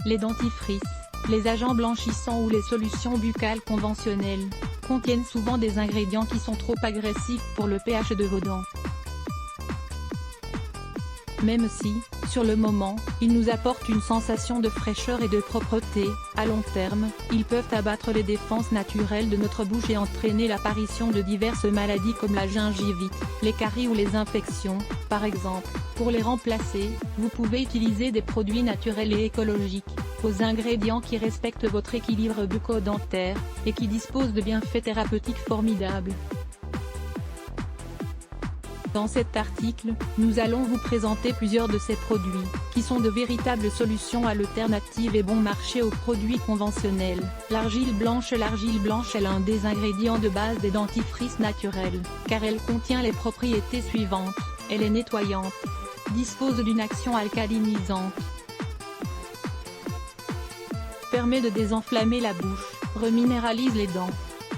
Les dentifrices, les agents blanchissants ou les solutions buccales conventionnelles, contiennent souvent des ingrédients qui sont trop agressifs pour le pH de vos dents. Même si, sur le moment, ils nous apportent une sensation de fraîcheur et de propreté, à long terme, ils peuvent abattre les défenses naturelles de notre bouche et entraîner l'apparition de diverses maladies comme la gingivite, les caries ou les infections, par exemple. Pour les remplacer, vous pouvez utiliser des produits naturels et écologiques, aux ingrédients qui respectent votre équilibre bucco-dentaire, et qui disposent de bienfaits thérapeutiques formidables. Dans cet article, nous allons vous présenter plusieurs de ces produits, qui sont de véritables solutions alternatives et bon marché aux produits conventionnels. L'argile blanche est l'un des ingrédients de base des dentifrices naturels, car elle contient les propriétés suivantes. Elle est nettoyante, dispose d'une action alcalinisante, permet de désenflammer la bouche, reminéralise les dents.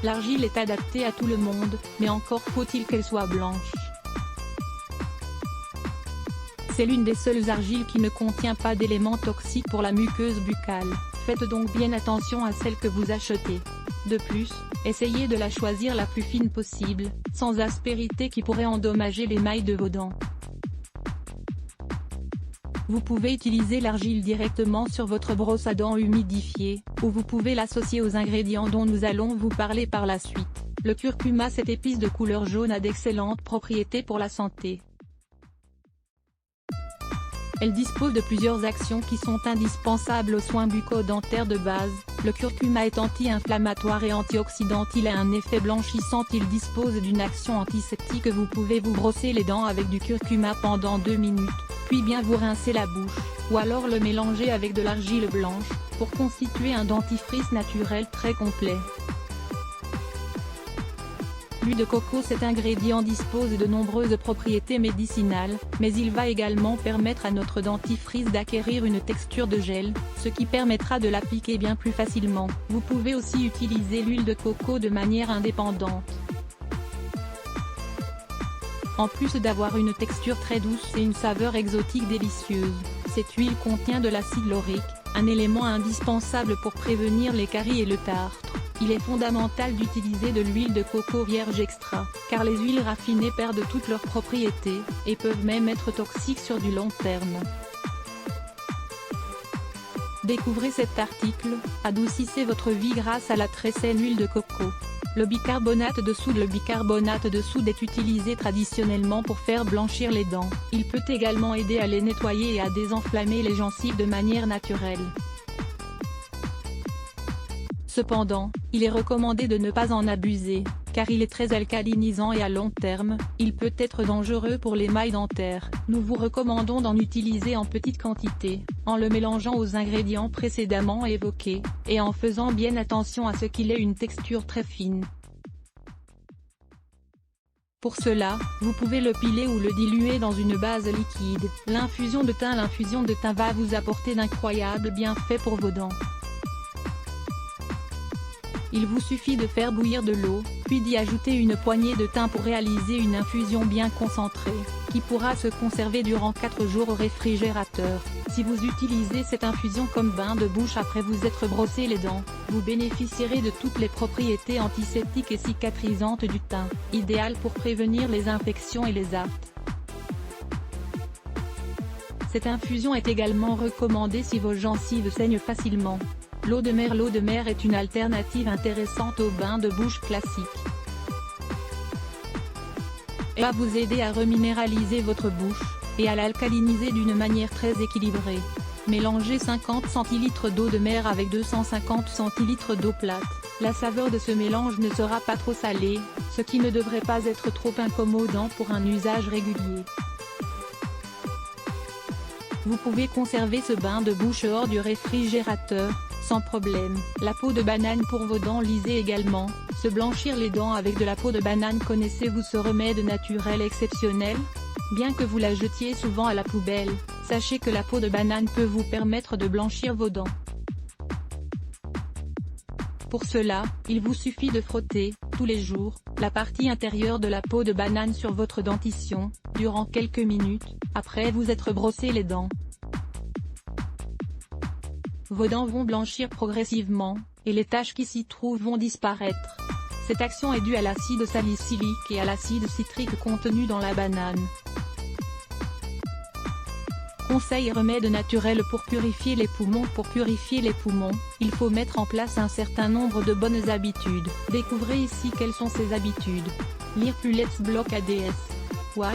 L'argile est adaptée à tout le monde, mais encore faut-il qu'elle soit blanche. C'est l'une des seules argiles qui ne contient pas d'éléments toxiques pour la muqueuse buccale, faites donc bien attention à celle que vous achetez. De plus, essayez de la choisir la plus fine possible, sans aspérité qui pourrait endommager l'émail de vos dents. Vous pouvez utiliser l'argile directement sur votre brosse à dents humidifiée, ou vous pouvez l'associer aux ingrédients dont nous allons vous parler par la suite. Le curcuma, cette épice de couleur jaune, a d'excellentes propriétés pour la santé. Elle dispose de plusieurs actions qui sont indispensables aux soins bucco-dentaires de base. Le curcuma est anti-inflammatoire et antioxydant, il a un effet blanchissant, il dispose d'une action antiseptique. Vous pouvez vous brosser les dents avec du curcuma pendant 2 minutes, puis bien vous rincer la bouche, ou alors le mélanger avec de l'argile blanche, pour constituer un dentifrice naturel très complet. L'huile de coco, cet ingrédient dispose de nombreuses propriétés médicinales, mais il va également permettre à notre dentifrice d'acquérir une texture de gel, ce qui permettra de l'appliquer bien plus facilement. Vous pouvez aussi utiliser l'huile de coco de manière indépendante. En plus d'avoir une texture très douce et une saveur exotique délicieuse, cette huile contient de l'acide laurique, un élément indispensable pour prévenir les caries et le tartre. Il est fondamental d'utiliser de l'huile de coco vierge extra, car les huiles raffinées perdent toutes leurs propriétés, et peuvent même être toxiques sur du long terme. Découvrez cet article, adoucissez votre vie grâce à la très saine huile de coco. Le bicarbonate de soude. Le bicarbonate de soude est utilisé traditionnellement pour faire blanchir les dents. Il peut également aider à les nettoyer et à désenflammer les gencives de manière naturelle. Cependant, il est recommandé de ne pas en abuser, car il est très alcalinisant et à long terme, il peut être dangereux pour l'émail dentaire. Nous vous recommandons d'en utiliser en petite quantité, en le mélangeant aux ingrédients précédemment évoqués, et en faisant bien attention à ce qu'il ait une texture très fine. Pour cela, vous pouvez le piler ou le diluer dans une base liquide. L'infusion de thym. L'infusion de thym va vous apporter d'incroyables bienfaits pour vos dents. Il vous suffit de faire bouillir de l'eau, puis d'y ajouter une poignée de thym pour réaliser une infusion bien concentrée, qui pourra se conserver durant 4 jours au réfrigérateur. Si vous utilisez cette infusion comme bain de bouche après vous être brossé les dents, vous bénéficierez de toutes les propriétés antiseptiques et cicatrisantes du thym, idéal pour prévenir les infections et les aftes. Cette infusion est également recommandée si vos gencives saignent facilement. L'eau de mer. L'eau de mer est une alternative intéressante au bain de bouche classique. Elle va vous aider à reminéraliser votre bouche, et à l'alcaliniser d'une manière très équilibrée. Mélangez 50 cl d'eau de mer avec 250 cl d'eau plate. La saveur de ce mélange ne sera pas trop salée, ce qui ne devrait pas être trop incommodant pour un usage régulier. Vous pouvez conserver ce bain de bouche hors du réfrigérateur, sans problème. La peau de banane pour vos dents. Lisez également, se blanchir les dents avec de la peau de banane. Connaissez-vous ce remède naturel exceptionnel? Bien que vous la jetiez souvent à la poubelle, sachez que la peau de banane peut vous permettre de blanchir vos dents. Pour cela, il vous suffit de frotter, tous les jours, la partie intérieure de la peau de banane sur votre dentition, durant quelques minutes, après vous être brossé les dents. vos dents vont blanchir progressivement, et les taches qui s'y trouvent vont disparaître. Cette action est due à l'acide salicylique et à l'acide citrique contenu dans la banane. Conseils et remèdes naturels pour purifier les poumons. Pour purifier les poumons, il faut mettre en place un certain nombre de bonnes habitudes. Découvrez ici quelles sont ces habitudes. Lire plus Let's Block ADS. Why?